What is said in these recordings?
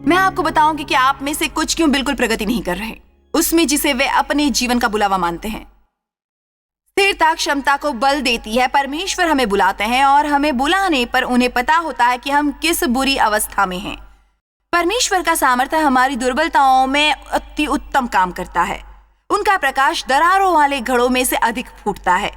मैं आपको बताऊंगी कि आप में से कुछ क्यों बिल्कुल प्रगति नहीं कर रहे उसमें जिसे वे अपने जीवन का बुलावा मानते हैं। स्थिरता क्षमता को बल देती है। परमेश्वर हमें बुलाते हैं और हमें बुलाने पर उन्हें पता होता है कि हम किस बुरी अवस्था में हैं। परमेश्वर का सामर्थ्य हमारी दुर्बलताओं में अति उत्तम काम करता है। उनका प्रकाश दरारों वाले घड़ों में से अधिक फूटता है।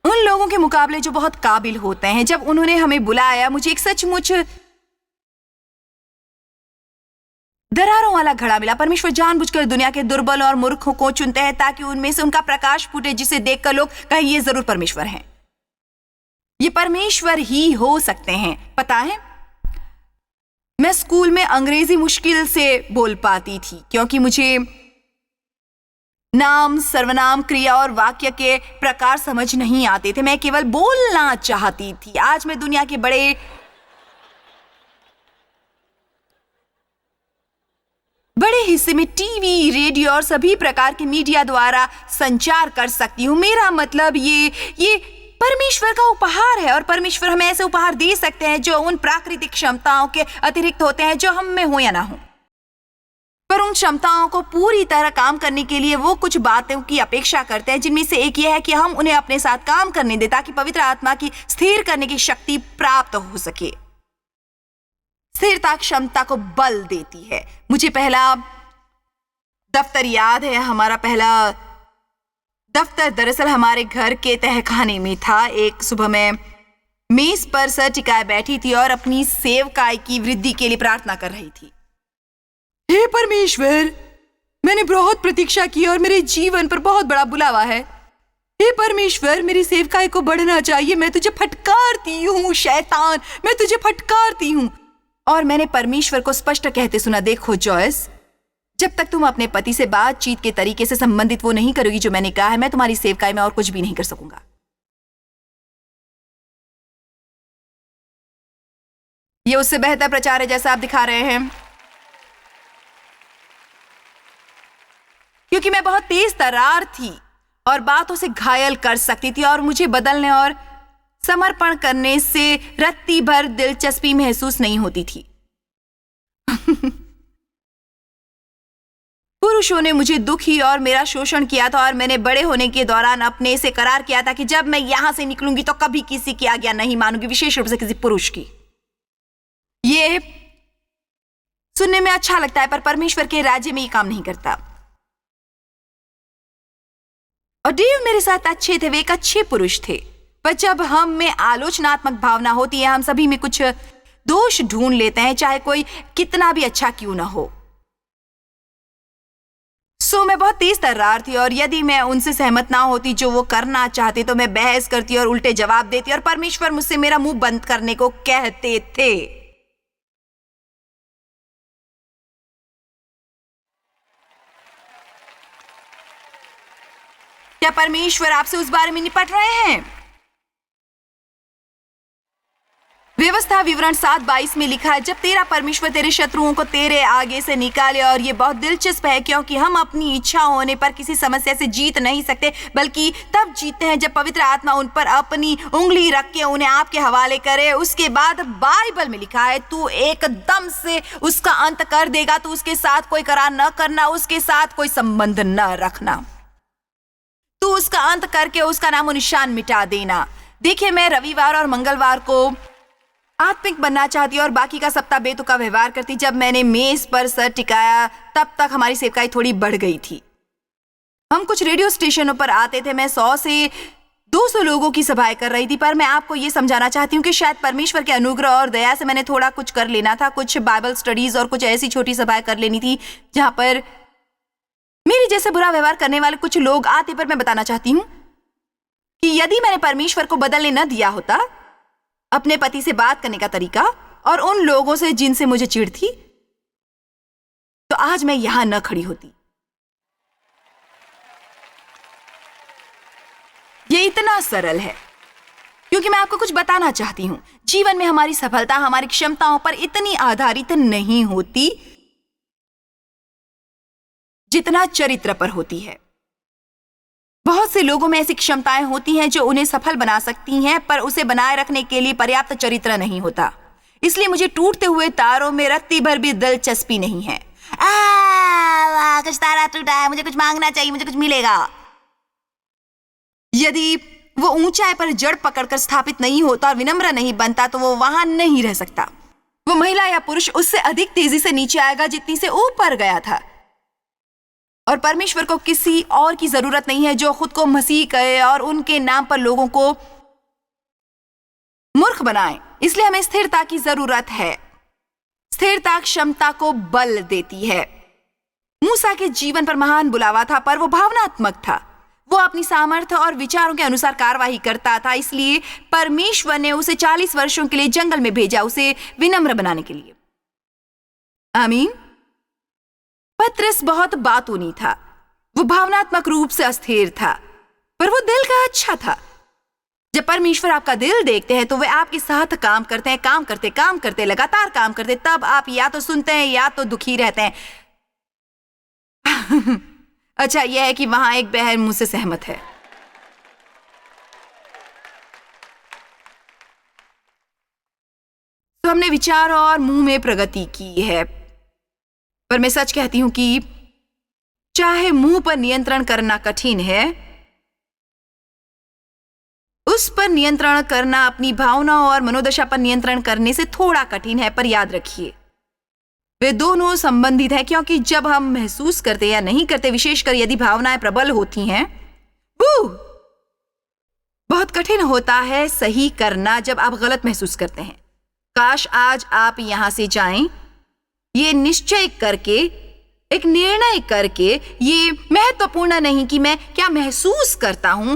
उन लोगों के मुकाबले जो बहुत काबिल होते हैं। जब उन्होंने हमें बुलाया, मुझे एक सचमुच दरारों वाला घड़ा मिला। परमेश्वर जानबूझकर दुनिया के दुर्बल और मूर्खों को चुनते हैं ताकि उनमें से उनका प्रकाश फूटे, जिसे देखकर लोग कहें ये जरूर परमेश्वर हैं। ये परमेश्वर ही हो सकते हैं। पता है, मैं स्कूल में अंग्रेजी मुश्किल से बोल पाती थी क्योंकि मुझे नाम, सर्वनाम, क्रिया और वाक्य के प्रकार समझ नहीं आते थे। मैं केवल बोलना चाहती थी। आज मैं दुनिया के बड़े हिस्से में टीवी, रेडियो और सभी प्रकार के मीडिया द्वारा संचार कर सकती हूँ। मेरा मतलब ये परमेश्वर का उपहार है और परमेश्वर हमें ऐसे उपहार दे सकते हैं जो उन प्राकृतिक क्षमताओं के अतिरिक्त होते हैं जो हम में हो या ना हो। पर उन क्षमताओं को पूरी तरह काम करने के लिए वो कुछ बातों की अपेक्षा करते हैं, जिनमें से एक यह है कि हम उन्हें अपने साथ काम करने दें ताकि पवित्र आत्मा की स्थिर करने की शक्ति प्राप्त हो सके। स्थिरता क्षमता को बल देती है। मुझे पहला दफ्तर याद है। हमारा पहला दफ्तर दरअसल हमारे घर के तहखाने में था। एक सुबह मैं मेज पर सर टिकाए बैठी थी और अपनी सेवकाई की वृद्धि के लिए प्रार्थना कर रही थी। हे परमेश्वर, मैंने बहुत प्रतीक्षा की और मेरे जीवन पर बहुत बड़ा बुलावा है। हे परमेश्वर, मेरी सेवकाई को बढ़ना चाहिए। मैं तुझे फटकारती हूँ शैतान, मैं तुझे फटकारती हूँ। और मैंने परमेश्वर को स्पष्ट कहते सुना, देखो जॉयस, जब तक तुम अपने पति से बातचीत के तरीके से संबंधित वो नहीं करोगी जो मैंने कहा है, मैं तुम्हारी सेवकाई में और कुछ भी नहीं कर सकूंगा। ये उससे बेहतर प्रचार है जैसा आप दिखा रहे हैं, क्योंकि मैं बहुत तेज तर्रार थी और बातों से घायल कर सकती थी और मुझे बदलने और समर्पण करने से रत्ती भर दिलचस्पी महसूस नहीं होती थी। पुरुषों ने मुझे दुखी और मेरा शोषण किया था और मैंने बड़े होने के दौरान अपने से करार किया था कि जब मैं यहां से निकलूंगी तो कभी किसी की आज्ञा नहीं मानूंगी, विशेष रूप से किसी पुरुष की। ये सुनने में अच्छा लगता है पर परमेश्वर के राज्य में ये काम नहीं करता। और डेव मेरे साथ अच्छे थे, वे एक अच्छे पुरुष थे। पर जब हम में आलोचनात्मक भावना होती है, हम सभी में कुछ दोष ढूंढ लेते हैं, चाहे कोई कितना भी अच्छा क्यों ना हो। मैं बहुत तेज तर्रार थी और यदि मैं उनसे सहमत ना होती जो वो करना चाहते तो मैं बहस करती और उल्टे जवाब देती और परमेश्वर मुझसे मेरा मुंह बंद करने को कहते थे। क्या परमेश्वर आपसे उस बारे में निपट रहे हैं? व्यवस्था विवरण 7:22 में लिखा है, जब तेरा परमेश्वर तेरे शत्रुओं को तेरे आगे से निकाले। और ये बहुत दिलचस्प है क्योंकि हम अपनी इच्छा होने पर किसी समस्या से जीत नहीं सकते, बल्कि तब जीतते हैं जब पवित्र आत्मा उन पर अपनी उंगली रख के उन्हें आपके हवाले करे। उसके बाद बाइबल में लिखा है, तू एकदम से उसका अंत कर देगा। तू उसके साथ कोई करार न करना, उसके साथ कोई संबंध न रखना। तू उसका अंत करके उसका नामो निशान मिटा देना। देखिए, मैं रविवार और मंगलवार को आत्मिक बनना चाहती और बाकी का सप्ताह बेतुका व्यवहार करती। जब मैंने मेज पर सर टिकाया तब तक हमारी सेवकाई थोड़ी बढ़ गई थी। हम कुछ रेडियो स्टेशनों पर आते थे। मैं 100 से 200 लोगों की सभाएं कर रही थी। पर मैं आपको ये समझाना चाहती हूँ कि शायद परमेश्वर के अनुग्रह और दया से मैंने थोड़ा कुछ कर लेना था। कुछ बाइबल स्टडीज और कुछ ऐसी छोटी सभाएं कर लेनी थी जहां पर मेरी जैसे बुरा व्यवहार करने वाले कुछ लोग आते। पर मैं बताना चाहती हूँ कि यदि मैंने परमेश्वर को बदलने न दिया होता अपने पति से बात करने का तरीका और उन लोगों से जिनसे मुझे चिढ़ थी, तो आज मैं यहां न खड़ी होती। ये इतना सरल है क्योंकि मैं आपको कुछ बताना चाहती हूं। जीवन में हमारी सफलता हमारी क्षमताओं पर इतनी आधारित नहीं होती जितना चरित्र पर होती है। बहुत से लोगों में ऐसी क्षमताएं होती हैं जो उन्हें सफल बना सकती हैं, पर उसे बनाए रखने के लिए पर्याप्त चरित्र नहीं होता। इसलिए मुझे टूटते हुए तारों में रत्ती भर भी दिलचस्पी नहीं है। कुछ तारा टूटा है, मुझे कुछ मांगना चाहिए, मुझे कुछ मिलेगा। यदि वो ऊंचाई पर जड़ पकड़कर स्थापित नहीं होता और विनम्र नहीं बनता तो वो वहां नहीं रह सकता। वो महिला या पुरुष उससे अधिक तेजी से नीचे आएगा जितनी से ऊपर गया था। और परमेश्वर को किसी और की जरूरत नहीं है जो खुद को मसीह कहे और उनके नाम पर लोगों को मूर्ख बनाए। इसलिए हमें स्थिरता की जरूरत है। स्थिरता क्षमता को बल देती है। मूसा के जीवन पर महान बुलावा था, पर वो भावनात्मक था। वो अपनी सामर्थ्य और विचारों के अनुसार कार्रवाई करता था। इसलिए परमेश्वर ने उसे 40 वर्षों के लिए जंगल में भेजा, उसे विनम्र बनाने के लिए। आमीन। पतरस बहुत बातूनी था। वो भावनात्मक रूप से अस्थिर था, पर वो दिल का अच्छा था। जब परमेश्वर आपका दिल देखते हैं तो वे आपके साथ काम करते हैं, काम करते लगातार काम करते। तब आप या तो सुनते हैं या तो दुखी रहते हैं। अच्छा यह है कि वहां एक बहन मुझसे सहमत है। तो हमने विचार और मुंह में प्रगति की है, पर मैं सच कहती हूं कि चाहे मुंह पर नियंत्रण करना कठिन है, उस पर नियंत्रण करना अपनी भावनाओं और मनोदशा पर नियंत्रण करने से थोड़ा कठिन है। पर याद रखिए वे दोनों संबंधित हैं, क्योंकि जब हम महसूस करते या नहीं करते, विशेषकर यदि भावनाएं प्रबल होती हैं, बहुत कठिन होता है सही करना जब आप गलत महसूस करते हैं। काश आज आप यहां से जाएं ये निश्चय करके, एक निर्णय करके, ये महत्वपूर्ण नहीं कि मैं क्या महसूस करता हूं,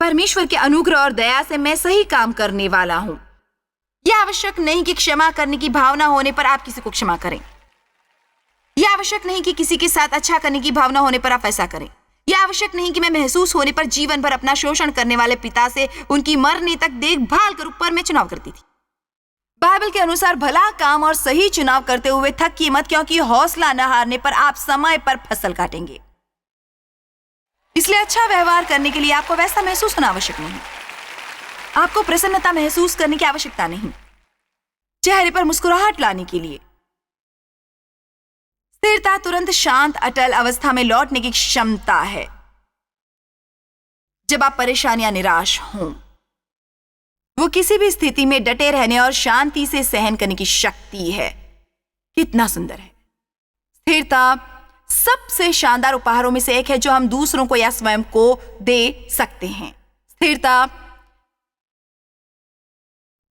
परमेश्वर के अनुग्रह और दया से मैं सही काम करने वाला हूं। यह आवश्यक नहीं कि क्षमा करने की भावना होने पर आप किसी को क्षमा करें। यह आवश्यक नहीं कि किसी के साथ अच्छा करने की भावना होने पर आप ऐसा करें। यह आवश्यक नहीं कि मैं महसूस होने पर जीवन भर अपना शोषण करने वाले पिता से उनकी मरने तक देखभाल करूं, पर मैं चुनाव करती थी। बाइबल के अनुसार भला काम और सही चुनाव करते हुए थकिए मत, क्योंकि हौसला न हारने पर आप समय पर फसल काटेंगे। इसलिए अच्छा व्यवहार करने के लिए आपको वैसा महसूस होना आवश्यक नहीं। आपको प्रसन्नता महसूस करने की आवश्यकता नहीं, चेहरे पर मुस्कुराहट लाने के लिए। स्थिरता तुरंत शांत अटल अवस्था में लौटने की क्षमता है जब आप परेशान या निराश हों। वो किसी भी स्थिति में डटे रहने और शांति से सहन करने की शक्ति है। कितना सुंदर है। स्थिरता सबसे शानदार उपहारों में से एक है जो हम दूसरों को या स्वयं को दे सकते हैं। स्थिरता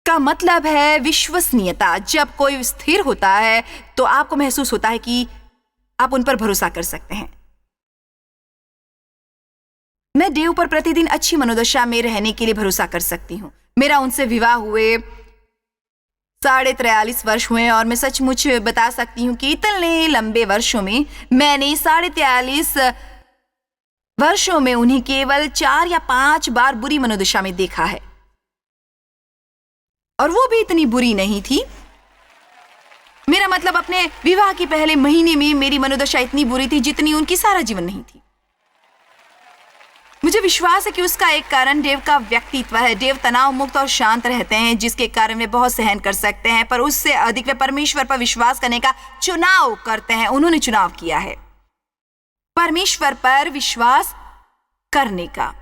का मतलब है विश्वसनीयता। जब कोई स्थिर होता है तो आपको महसूस होता है कि आप उन पर भरोसा कर सकते हैं। मैं डेव पर प्रतिदिन अच्छी मनोदशा में रहने के लिए भरोसा कर सकती हूं। मेरा उनसे विवाह हुए 43.5 वर्ष हुए और मैं सचमुच बता सकती हूं कि इतने लंबे वर्षों में मैंने 43.5 वर्षों में उन्हें केवल 4 या 5 बार बुरी मनोदशा में देखा है, और वो भी इतनी बुरी नहीं थी। मेरा मतलब अपने विवाह के पहले महीने में मेरी मनोदशा इतनी बुरी थी जितनी उनकी सारा जीवन नहीं थी। मुझे विश्वास है कि उसका एक कारण डेव का व्यक्तित्व है। डेव तनाव मुक्त और शांत रहते हैं, जिसके कारण वे बहुत सहन कर सकते हैं, पर उससे अधिक वे परमेश्वर पर विश्वास करने का चुनाव करते हैं। उन्होंने चुनाव किया है परमेश्वर पर विश्वास करने का।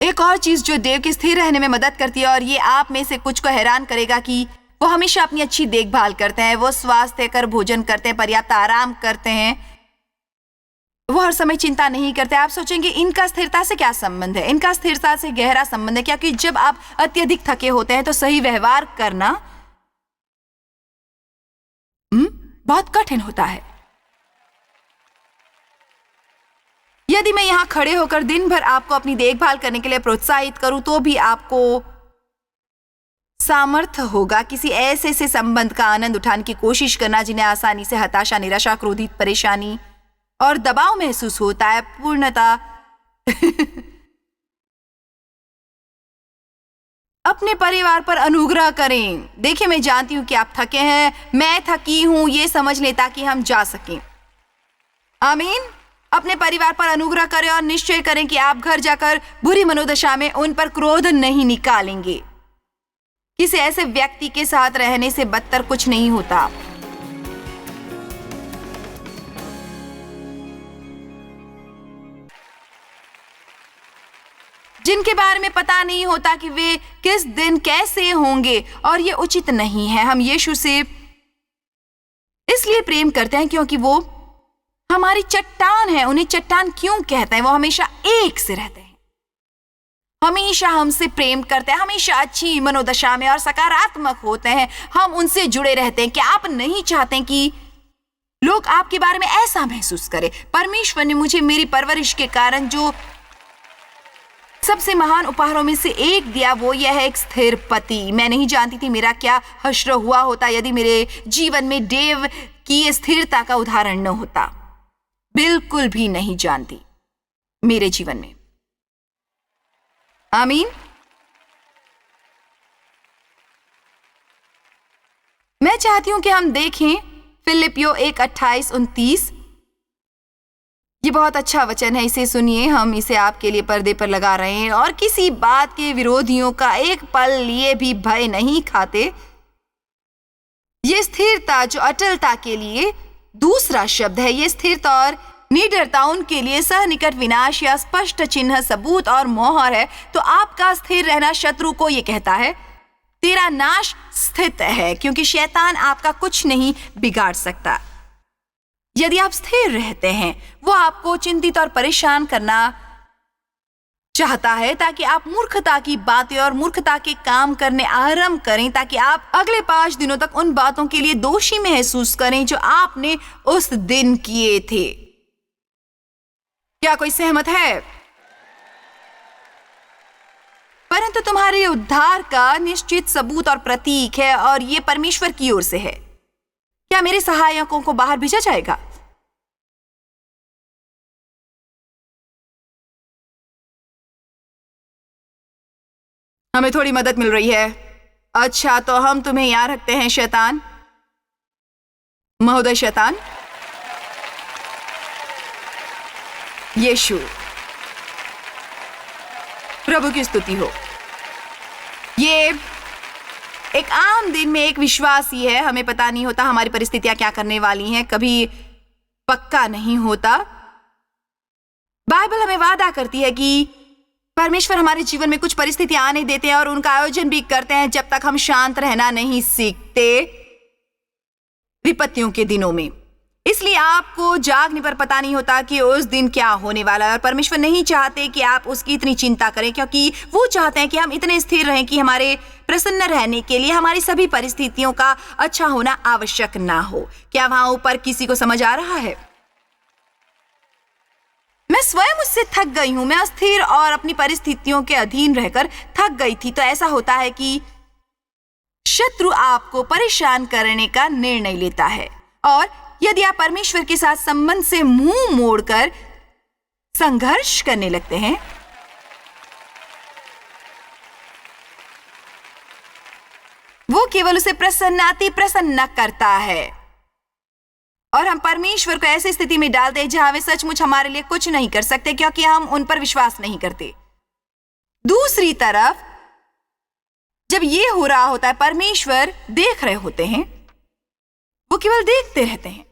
एक और चीज जो डेव के स्थिर रहने में मदद करती है, और ये आप में से कुछ को हैरान करेगा, कि वो हमेशा अपनी अच्छी देखभाल करते हैं। वो स्वास्थ्यकर भोजन करते हैं, पर्याप्त आराम करते हैं, वो हर समय चिंता नहीं करते। आप सोचेंगे इनका स्थिरता से क्या संबंध है? इनका स्थिरता से गहरा संबंध है, क्योंकि जब आप अत्यधिक थके होते हैं तो सही व्यवहार करना बहुत कठिन होता है। यदि मैं यहां खड़े होकर दिन भर आपको अपनी देखभाल करने के लिए प्रोत्साहित करूं, तो भी आपको सामर्थ्य होगा किसी ऐसे से संबंध का आनंद उठाने की कोशिश करना जिन्हें आसानी से हताशा, निराशा, क्रोधित, परेशानी और दबाव महसूस होता है। पूर्णता अपने परिवार पर अनुग्रह करें। देखिए, मैं जानती हूं कि आप थके हैं, मैं थकी हूं, ये समझ लें ताकि हम जा सकें। आमीन। अपने परिवार पर अनुग्रह करें और निश्चय करें कि आप घर जाकर बुरी मनोदशा में उन पर क्रोध नहीं निकालेंगे। किसी ऐसे व्यक्ति के साथ रहने से बदतर कुछ नहीं होता। जिनके बारे में पता नहीं होता कि वे किस दिन कैसे होंगे, और ये उचित नहीं है। हम यीशु से इसलिए प्रेम करते हैं क्योंकि वो हमारी चट्टान है। उन्हें चट्टान क्यों कहते हैं? वो हमेशा एक से रहते हैं, हमेशा हमसे प्रेम करते हैं, हमेशा अच्छी मनोदशा में और सकारात्मक होते हैं। हम उनसे जुड़े रहते हैं। क्या आप नहीं चाहते कि लोग आपके बारे में ऐसा महसूस करें? परमेश्वर ने मुझे मेरी परवरिश के कारण जो सबसे महान उपहारों में से एक दिया, वो यह है एक स्थिर पति। मैं नहीं जानती थी मेरा क्या हश्र हुआ होता यदि मेरे जीवन में डेव की स्थिरता का उदाहरण न होता। बिल्कुल भी नहीं जानती मेरे जीवन में। आमीन। मैं चाहती हूं कि हम देखें फिलिपियो 1:28-29। ये बहुत अच्छा वचन है, इसे सुनिए। हम इसे आपके लिए पर्दे पर लगा रहे हैं। और किसी बात के विरोधियों का एक पल लिए भी भय नहीं खाते। ये स्थिरता जो अटलता के लिए दूसरा शब्द है, ये स्थिरता और निडरता उनके लिए सनिकट विनाश या स्पष्ट चिन्ह, सबूत और मोहर है। तो आपका स्थिर रहना शत्रु को ये कहता है तेरा नाश स्थित है, क्योंकि शैतान आपका कुछ नहीं बिगाड़ सकता। यदि आप स्थिर रहते हैं, वो आपको चिंतित और परेशान करना चाहता है ताकि आप मूर्खता की बातें और मूर्खता के काम करने आरंभ करें, ताकि आप अगले 5 दिनों तक उन बातों के लिए दोषी महसूस करें जो आपने उस दिन किए थे। क्या कोई सहमत है? परंतु तुम्हारे उद्धार का निश्चित सबूत और प्रतीक है, और ये परमेश्वर की ओर से है। क्या मेरे सहायकों को बाहर भेजा जाएगा? हमें थोड़ी मदद मिल रही है। अच्छा, तो हम तुम्हें यहां रखते हैं शैतान, महोदय शैतान। यीशु, प्रभु की स्तुति हो। ये एक आम दिन में एक विश्वासी है। हमें पता नहीं होता हमारी परिस्थितियां क्या करने वाली हैं, कभी पक्का नहीं होता। बाइबल हमें वादा करती है कि परमेश्वर हमारे जीवन में कुछ परिस्थितियां आने देते हैं और उनका आयोजन भी करते हैं जब तक हम शांत रहना नहीं सीखते विपत्तियों के दिनों में। इसलिए आपको जागने पर पता नहीं होता कि उस दिन क्या होने वाला है, और परमेश्वर नहीं चाहते कि आप उसकी इतनी चिंता करें, क्योंकि वो चाहते हैं कि हम इतने स्थिर रहें कि हमारे प्रसन्न रहने के लिए हमारी सभी परिस्थितियों का अच्छा होना आवश्यक ना हो। क्या वहां ऊपर किसी को समझ आ रहा है? मैं स्वयं उससे थक गई हूं। मैं अस्थिर और अपनी परिस्थितियों के अधीन रहकर थक गई थी। तो ऐसा होता है कि शत्रु आपको परेशान करने का निर्णय लेता है, और यदि आप परमेश्वर के साथ संबंध से मुंह मोड़कर संघर्ष करने लगते हैं, वो केवल उसे प्रसन्न करता है, और हम परमेश्वर को ऐसी स्थिति में डालते हैं जहां वे सचमुच हमारे लिए कुछ नहीं कर सकते, क्योंकि हम उन पर विश्वास नहीं करते। दूसरी तरफ जब ये हो रहा होता है, परमेश्वर देख रहे होते हैं, वो केवल देखते रहते हैं।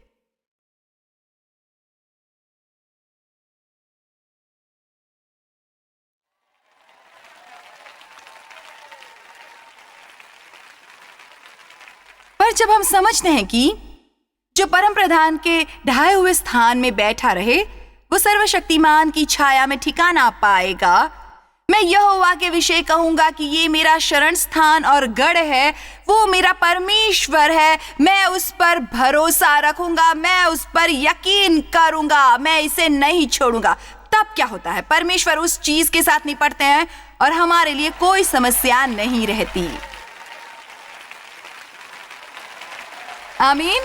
पर जब हम समझते हैं कि जो परम प्रधान के ढाए हुए स्थान में बैठा रहे, वो सर्वशक्तिमान की छाया में ठिकाना पाएगा। मैं यहोवा के विषय कहूंगा कि ये मेरा शरण स्थान और गढ़ है, वो मेरा परमेश्वर है। मैं उस पर भरोसा रखूंगा, मैं उस पर यकीन करूंगा, मैं इसे नहीं छोड़ूंगा। तब क्या होता है? परमेश्वर उस चीज के साथ निपटते हैं और हमारे लिए कोई समस्या नहीं रहती। आमीन।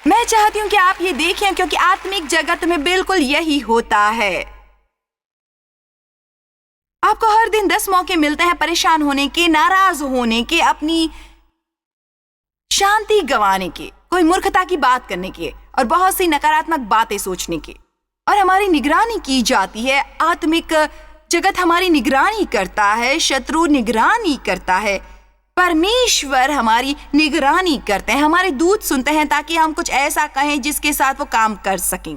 मैं चाहती हूं कि आप ये देखें, क्योंकि आत्मिक जगत में बिल्कुल यही होता है। आपको हर दिन 10 मौके मिलते हैं परेशान होने के, नाराज होने के, अपनी शांति गंवाने के, कोई मूर्खता की बात करने के और बहुत सी नकारात्मक बातें सोचने के। और हमारी निगरानी की जाती है। आत्मिक जगत हमारी निगरानी करता है, शत्रु निगरानी करता है, परमेश्वर हमारी निगरानी करते हैं। हमारे दूत सुनते हैं ताकि हम कुछ ऐसा कहें जिसके साथ वो काम कर सकें।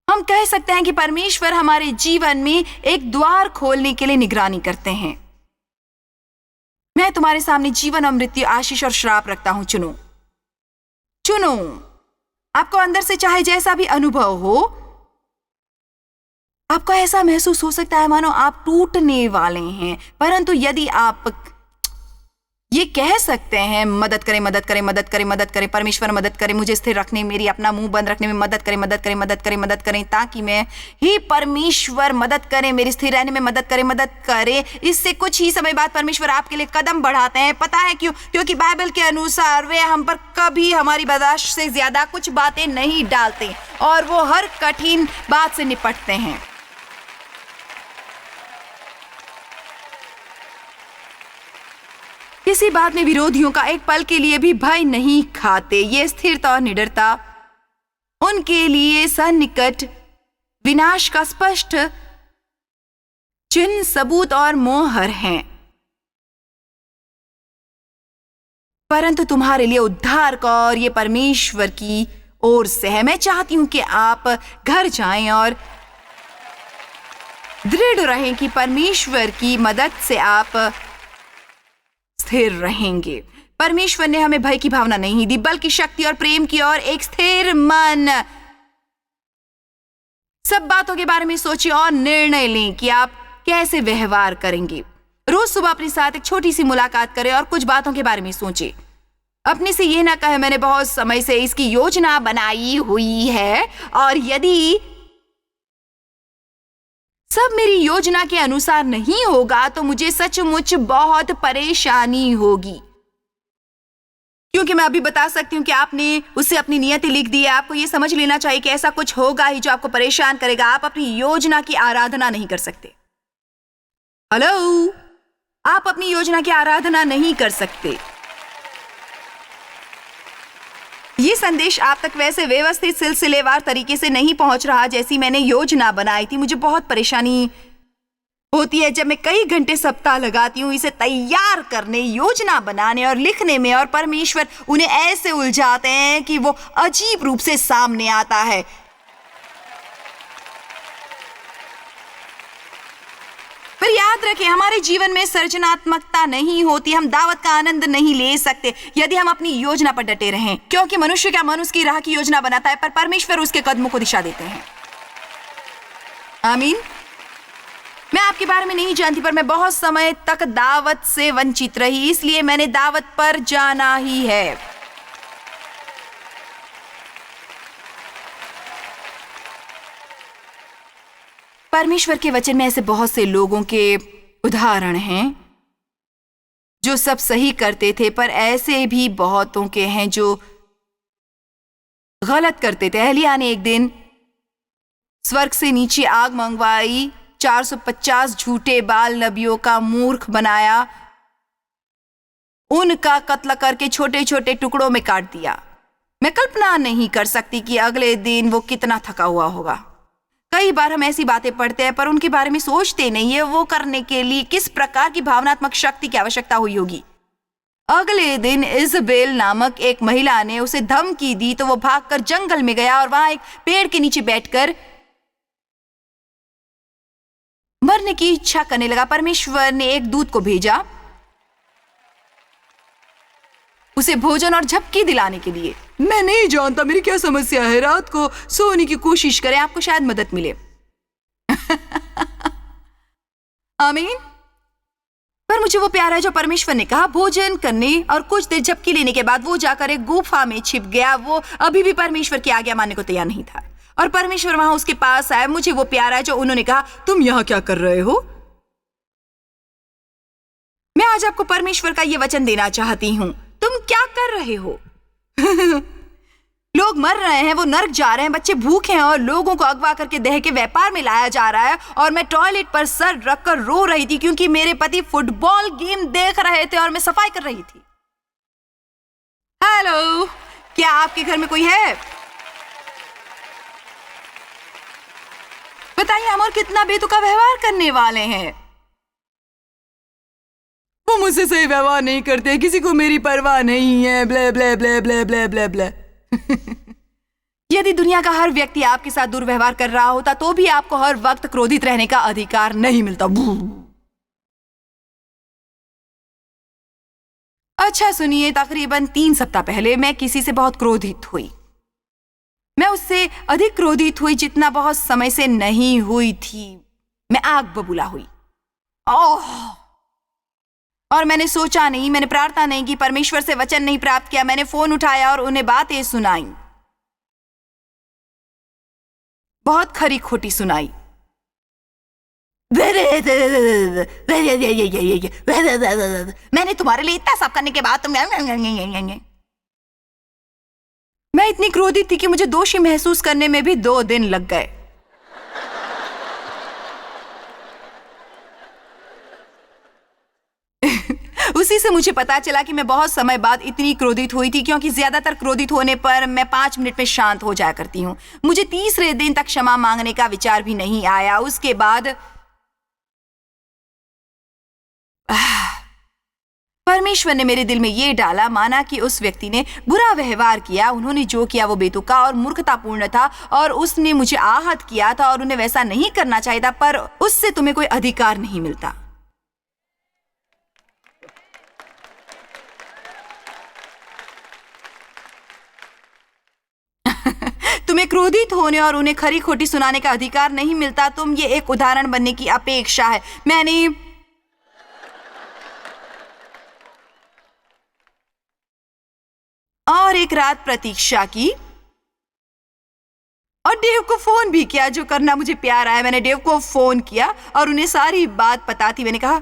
हम कह सकते हैं कि परमेश्वर हमारे जीवन में एक द्वार खोलने के लिए निगरानी करते हैं। मैं तुम्हारे सामने जीवन और मृत्यु, आशीष और श्राप रखता हूं। चुनो, चुनो। आपको अंदर से चाहे जैसा भी अनुभव हो, आपको ऐसा महसूस हो सकता है मानो आप टूटने वाले हैं, परंतु यदि आप ये कह सकते हैं, मदद करें, मदद करें, मदद करें, मदद करें, परमेश्वर मदद करें, मुझे स्थिर रखने, मेरी अपना मुंह बंद रखने में मदद करें, मदद करें, मदद करें, मदद करें, ताकि मैं ही परमेश्वर मदद करें, मेरी स्थिर रहने में मदद करें, मदद करें। इससे कुछ ही समय बाद परमेश्वर आपके लिए कदम बढ़ाते हैं। पता है क्यों? क्योंकि बाइबल के अनुसार वे हम पर कभी हमारी बर्दाश्त से ज्यादा कुछ बातें नहीं डालते और वो हर कठिन बात से निपटते हैं। किसी बात में विरोधियों का एक पल के लिए भी भय नहीं खाते। ये स्थिरता और निडरता उनके लिए सन्निकट विनाश का स्पष्ट चिन्ह, सबूत और मोहर हैं। परंतु तुम्हारे लिए उद्धार का और ये परमेश्वर की ओर से है। मैं चाहती हूं कि आप घर जाएं और दृढ़ रहें कि परमेश्वर की मदद से आप स्थिर रहेंगे। परमेश्वर ने हमें भय की भावना नहीं दी, बल्कि शक्ति और प्रेम की और एक स्थिर मन। सब बातों के बारे में सोचिए और निर्णय लें कि आप कैसे व्यवहार करेंगे। रोज सुबह अपने साथ एक छोटी सी मुलाकात करें और कुछ बातों के बारे में सोचें। अपने से ये ना कहे मैंने बहुत समय से इसकी योजना बनाई हुई है और यदि सब मेरी योजना के अनुसार नहीं होगा तो मुझे सचमुच बहुत परेशानी होगी। क्योंकि मैं अभी बता सकती हूँ कि आपने उससे अपनी नियति लिख दी है। आपको ये समझ लेना चाहिए कि ऐसा कुछ होगा ही जो आपको परेशान करेगा। आप अपनी योजना की आराधना नहीं कर सकते। हेलो, आप अपनी योजना की आराधना नहीं कर सकते। ये संदेश आप तक वैसे व्यवस्थित सिलसिलेवार तरीके से नहीं पहुंच रहा जैसी मैंने योजना बनाई थी। मुझे बहुत परेशानी होती है जब मैं कई घंटे सप्ताह लगाती हूँ इसे तैयार करने, योजना बनाने और लिखने में, और परमेश्वर उन्हें ऐसे उलझाते हैं कि वो अजीब रूप से सामने आता है। पर याद रखें, हमारे जीवन में सृजनात्मकता नहीं होती, हम दावत का आनंद नहीं ले सकते यदि हम अपनी योजना पर डटे रहें। क्योंकि मनुष्य का मन उसकी राह की योजना बनाता है, पर परमेश्वर उसके कदमों को दिशा देते हैं। आमीन। मैं आपके बारे में नहीं जानती, पर मैं बहुत समय तक दावत से वंचित रही, इसलिए मैंने दावत पर जाना ही है। परमेश्वर के वचन में ऐसे बहुत से लोगों के उदाहरण हैं जो सब सही करते थे, पर ऐसे भी बहुतों के हैं जो गलत करते थे। एलिया ने एक दिन स्वर्ग से नीचे आग मंगवाई, 450 झूठे बाल नबियों का मूर्ख बनाया, उनका कत्ल करके छोटे छोटे टुकड़ों में काट दिया। मैं कल्पना नहीं कर सकती कि अगले दिन वो कितना थका हुआ होगा। कई बार हम ऐसी बातें पढ़ते हैं पर उनके बारे में सोचते नहीं है वो करने के लिए किस प्रकार की भावनात्मक शक्ति की आवश्यकता हुई होगी। अगले दिन इजबेल नामक एक महिला ने उसे धमकी दी तो वो भागकर जंगल में गया और वहां एक पेड़ के नीचे बैठकर मरने की इच्छा करने लगा। परमेश्वर ने एक दूत को भेजा उसे भोजन और झपकी दिलाने के लिए। मैं नहीं जानता मेरी क्या समस्या है, रात को सोने की कोशिश करें, आपको शायद मदद मिले। आमीन। पर मुझे वो प्यारा है जो परमेश्वर ने कहा भोजन करने और कुछ देर झपकी लेने के बाद वो जाकर एक गुफा में छिप गया। वो अभी भी परमेश्वर की आज्ञा मानने को तैयार नहीं था और परमेश्वर वहां उसके पास आया। मुझे वो प्यारा है जो उन्होंने कहा तुम यहां क्या कर रहे हो। मैं आज आपको परमेश्वर का ये वचन देना चाहती हूं, तुम क्या कर रहे हो। लोग मर रहे हैं, वो नर्क जा रहे हैं, बच्चे भूखे हैं और लोगों को अगवा करके देह के व्यापार में लाया जा रहा है। और मैं टॉयलेट पर सर रखकर रो रही थी क्योंकि मेरे पति फुटबॉल गेम देख रहे थे और मैं सफाई कर रही थी। हेलो, क्या आपके घर में कोई है? बताइए, हम और कितना बेतुका व्यवहार करने वाले हैं। वो मुझसे सही व्यवहार नहीं करते, किसी को मेरी परवाह नहीं है, ब्ले ब्ले ब्ले ब्ले ब्ले ब्ले ब्ले। यदि दुनिया का हर व्यक्ति आपके साथ दुर्व्यवहार कर रहा होता तो भी आपको हर वक्त क्रोधित रहने का अधिकार नहीं मिलता। अच्छा सुनिए, तकरीबन 3 सप्ताह पहले मैं किसी से बहुत क्रोधित हुई। मैं उससे अधिक क्रोधित हुई जितना बहुत समय से नहीं हुई थी। मैं आग बबूला हुई। ओह! और मैंने सोचा नहीं, मैंने प्रार्थना नहीं की, परमेश्वर से वचन नहीं प्राप्त किया। मैंने फोन उठाया और उन्हें बातें सुनाई, बहुत खरी खोटी सुनाई। मैंने तुम्हारे लिए इतना सब करने के बाद तुम। मैं इतनी क्रोधित थी कि मुझे दोषी महसूस करने में भी 2 दिन लग गए। उसी से मुझे पता चला कि मैं बहुत समय बाद इतनी क्रोधित हुई थी, क्योंकि ज्यादातर क्रोधित होने पर मैं 5 मिनट में शांत हो जाया करती हूँ। मुझे तीसरे दिन तक क्षमा मांगने का विचार भी नहीं आया। उसके बाद परमेश्वर ने मेरे दिल में ये डाला, माना कि उस व्यक्ति ने बुरा व्यवहार किया, उन्होंने जो किया वो बेतुका और मूर्खतापूर्ण था और उसने मुझे आहत किया था और उन्हें वैसा नहीं करना चाहिए था, पर उससे तुम्हें कोई अधिकार नहीं मिलता। तुम्हें क्रोधित होने और उन्हें खरी खोटी सुनाने का अधिकार नहीं मिलता। तुम ये एक उदाहरण बनने की अपेक्षा है। मैंने और एक रात प्रतीक्षा की और डेव को फोन भी किया, जो करना मुझे प्यार आया। मैंने डेव को फोन किया और उन्हें सारी बात बताती। मैंने कहा,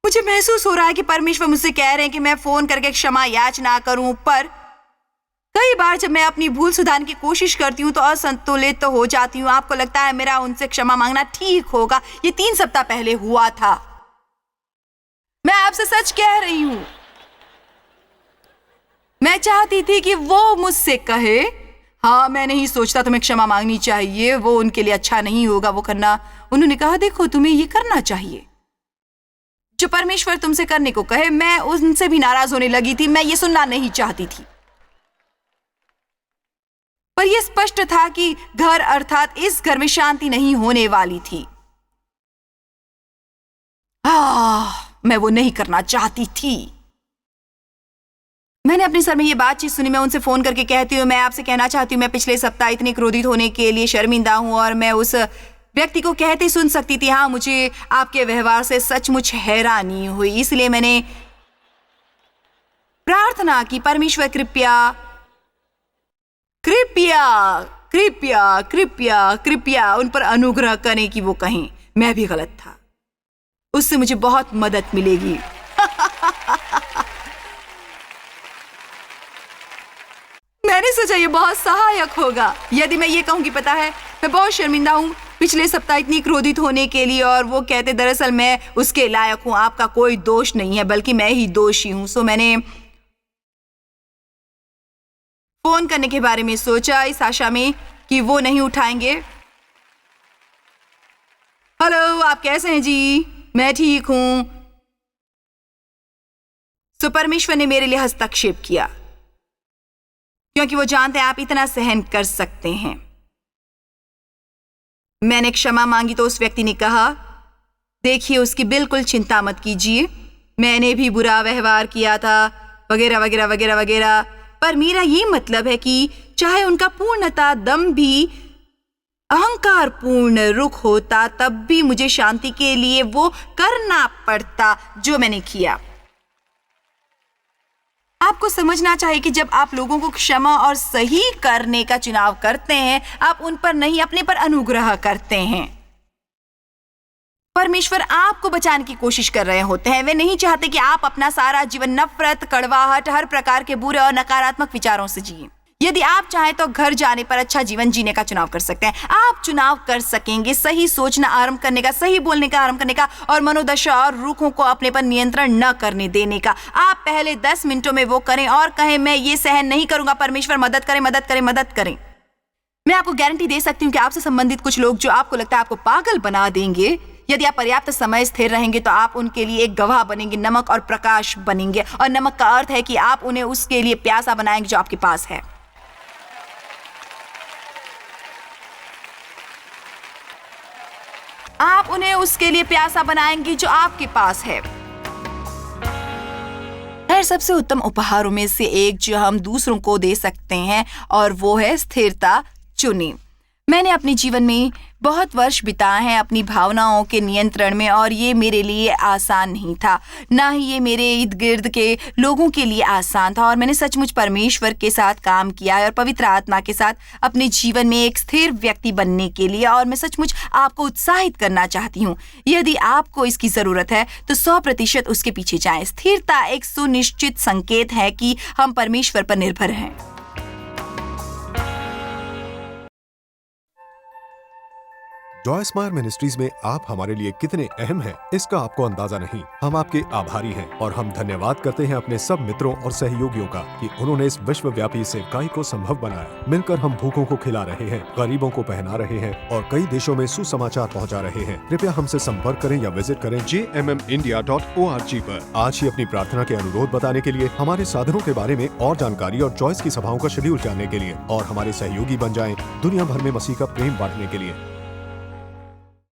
मुझे महसूस हो रहा है कि परमेश्वर मुझसे कह रहे हैं कि मैं फोन करके क्षमा याचना करूं, पर कई बार जब मैं अपनी भूल सुधारने की कोशिश करती हूँ तो असंतुलित तो हो जाती हूँ। आपको लगता है मेरा उनसे क्षमा मांगना ठीक होगा? ये 3 सप्ताह पहले हुआ था। मैं आपसे सच कह रही हूँ। मैं चाहती थी कि वो मुझसे कहे, हाँ मैं नहीं सोचता तुम्हें क्षमा मांगनी चाहिए, वो उनके लिए अच्छा नहीं होगा वो करना। उन्होंने कहा, देखो तुम्हें ये करना चाहिए जो परमेश्वर तुमसे करने को कहे। मैं उनसे भी नाराज होने लगी थी। मैं ये सुनना नहीं चाहती थी, पर यह स्पष्ट था कि घर अर्थात इस घर में शांति नहीं होने वाली थी। मैं वो नहीं करना चाहती थी। मैंने अपने सर में ये बातचीत सुनी। मैं उनसे फोन करके कहती हूँ, मैं आपसे कहना चाहती हूँ मैं पिछले सप्ताह इतनी क्रोधित होने के लिए शर्मिंदा हूँ। और मैं उस व्यक्ति को कहते सुन सकती थी, हाँ मुझे आपके व्यवहार से सचमुच हैरानी हुई, इसलिए मैंने प्रार्थना की, परमेश्वर कृपया कृपया कृपया कृपया कृपया उन पर अनुग्रह करें कि वो कहें मैं भी गलत था। उससे मुझे बहुत मदद मिलेगी। मैंने सोचा ये बहुत सहायक होगा यदि मैं ये कहूँ कि पता है मैं बहुत शर्मिंदा हूँ पिछले सप्ताह इतनी क्रोधित होने के लिए। और वो कहते, दरअसल मैं उसके लायक हूँ, आपका कोई दोष नहीं है बल्कि मैं ही दोषी हूँ। सो मैंने फोन करने के बारे में सोचा, इस आशा में कि वो नहीं उठाएंगे। हेलो, आप कैसे हैं जी? मैं ठीक हूं। सो परमेश्वर ने मेरे लिए हस्तक्षेप किया, क्योंकि वो जानते हैं आप इतना सहन कर सकते हैं। मैंने क्षमा मांगी तो उस व्यक्ति ने कहा, देखिए उसकी बिल्कुल चिंता मत कीजिए, मैंने भी बुरा व्यवहार किया था वगैरह वगैरह वगैरह वगैरह, पर मेरा ये मतलब है कि चाहे उनका पूर्णता दम भी अहंकार पूर्ण रुख होता, तब भी मुझे शांति के लिए वो करना पड़ता जो मैंने किया। आपको समझना चाहिए कि जब आप लोगों को क्षमा और सही करने का चुनाव करते हैं, आप उन पर नहीं अपने पर अनुग्रह करते हैं। परमेश्वर आपको बचाने की कोशिश कर रहे होते हैं। वे नहीं चाहते कि आप अपना सारा जीवन नफरत, कड़वाहट, हर प्रकार के बुरे और नकारात्मक विचारों से जिए। यदि आप चाहें तो घर जाने पर अच्छा जीवन जीने का चुनाव कर सकते हैं। आप चुनाव कर सकेंगे सही सोचना आरंभ करने का, सही बोलने का आरंभ करने का और मनोदशा और रूखों को अपने पर नियंत्रण न करने देने का। आप पहले 10 मिनटों में वो करें और कहें, मैं ये सहन नहीं करूंगा, परमेश्वर मदद करें, मदद करें, मदद करें। मैं आपको गारंटी दे सकती हूँ कि आपसे संबंधित कुछ लोग जो आपको लगता है आपको पागल बना देंगे, यदि आप पर्याप्त समय स्थिर रहेंगे तो आप उनके लिए एक गवाह बनेंगे, नमक और प्रकाश बनेंगे। और नमक का अर्थ है कि आप उन्हें उसके लिए प्यासा बनाएंगे जो आपके पास है। आप उन्हें उसके लिए प्यासा बनाएंगे जो आपके पास है। सबसे उत्तम उपहारों में से एक जो हम दूसरों को दे सकते हैं और वो है स्थिरता चुनें। मैंने अपने जीवन में बहुत वर्ष बिताए हैं अपनी भावनाओं के नियंत्रण में और ये मेरे लिए आसान नहीं था, ना ही ये मेरे इर्द गिर्द के लोगों के लिए आसान था। और मैंने सचमुच परमेश्वर के साथ काम किया है और पवित्र आत्मा के साथ अपने जीवन में एक स्थिर व्यक्ति बनने के लिए। और मैं सचमुच आपको उत्साहित करना चाहती हूँ, यदि आपको इसकी जरूरत है तो 100% उसके पीछे जाएं। स्थिरता एक सुनिश्चित संकेत है कि हम परमेश्वर पर निर्भर हैं। जॉयस मायर मिनिस्ट्रीज में आप हमारे लिए कितने अहम हैं, इसका आपको अंदाजा नहीं। हम आपके आभारी हैं और हम धन्यवाद करते हैं अपने सब मित्रों और सहयोगियों का कि उन्होंने इस विश्वव्यापी सेवकाई को संभव बनाया। मिलकर हम भूखों को खिला रहे हैं, गरीबों को पहना रहे हैं और कई देशों में सुसमाचार पहुंचा रहे हैं। कृपया हमसे संपर्क करें या विजिट करें jmmindia.org पर। आज ही अपनी प्रार्थना के अनुरोध बताने के लिए, हमारे साधनों के बारे में और जानकारी और जॉयस की सभाओं का शेड्यूल जानने के लिए और हमारे सहयोगी बन जाएं दुनिया भर में मसीह का प्रेम बांटने के लिए।